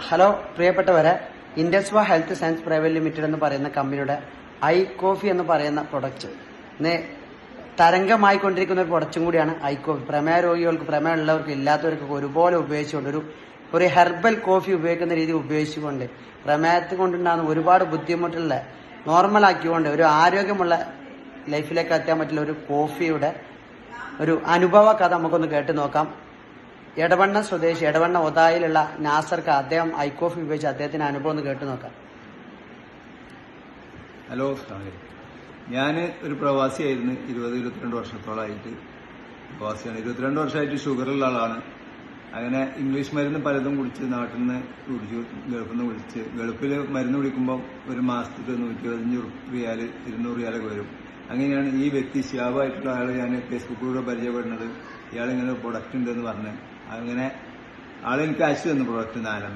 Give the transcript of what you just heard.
Hello പ്രിയപ്പെട്ടവരെ, ഇൻഡസ്വ health science private limited എന്ന് പറയുന്ന കമ്പനിയുടെ ഐ കോഫി എന്ന് പറയുന്ന പ്രൊഡക്റ്റ് തരംഗമായിക്കൊണ്ടിരിക്കുന്ന ഒരു പ്രൊഡക്റ്റും കൂടിയാണ് ഐ കോഫി. പ്രമേയ രോഗികൾക്ക്, പ്രമേയമുള്ളവർക്ക്, ഇല്ലാത്തവർക്കൊക്കെ ഒരുപോലെ ഉപയോഗിച്ചുകൊണ്ട് ഒരു ഹെർബൽ കോഫി ഉപയോഗിക്കുന്ന രീതി ഉപയോഗിച്ചുകൊണ്ട് പ്രമേയത്തിൽ കൊണ്ടുണ്ടാകുന്ന ഒരുപാട് ബുദ്ധിമുട്ടുള്ള നോർമലാക്കിക്കൊണ്ട് ഒരു ആരോഗ്യമുള്ള ലൈഫിലേക്ക് എത്താൻ പറ്റുന്ന ഒരു കോഫിയുടെ ഒരു അനുഭവ കഥ നമുക്കൊന്ന് കേട്ട് നോക്കാം. എടവണ്ണ സ്വദേശി, എടവണ്ണ ഒതായിലുള്ള നാസർക്ക് അദ്ദേഹം ഐ കോഫി ഉപയോഗിച്ച് അദ്ദേഹത്തിന്റെ അനുഭവം ഒന്ന് കേട്ട് നോക്കാം. ഹലോ, ഞാൻ ഒരു പ്രവാസിയായിരുന്നു. 20-22 വർഷത്തോളമായിട്ട് പ്രവാസിയാണ്. 22 വർഷമായിട്ട് ഷുഗറുള്ള ആളാണ്. അങ്ങനെ ഇംഗ്ലീഷ് മരുന്ന് പലതും കുടിച്ച് നാട്ടിൽ നിന്ന് കുടിച്ചു, ഗൾഫിൽ നിന്ന് വിളിച്ച്. ഗൾഫിൽ മരുന്ന് കുടിക്കുമ്പോൾ ഒരു മാസത്തിൽ 125 റിയാൽ 200 റിയാലൊക്കെ വരും. അങ്ങനെയാണ് ഈ വ്യക്തി ഷിയാബായിട്ടുള്ള ആൾ ഞാൻ ഫേസ്ബുക്കിലൂടെ പരിചയപ്പെടുന്നത്. ഇയാളിങ്ങനെ പ്രൊഡക്റ്റ് ഉണ്ടെന്ന് പറഞ്ഞ് അങ്ങനെ ആളെനിക്ക് അയച്ചു തന്നു പ്രൊഡക്റ്റ് 4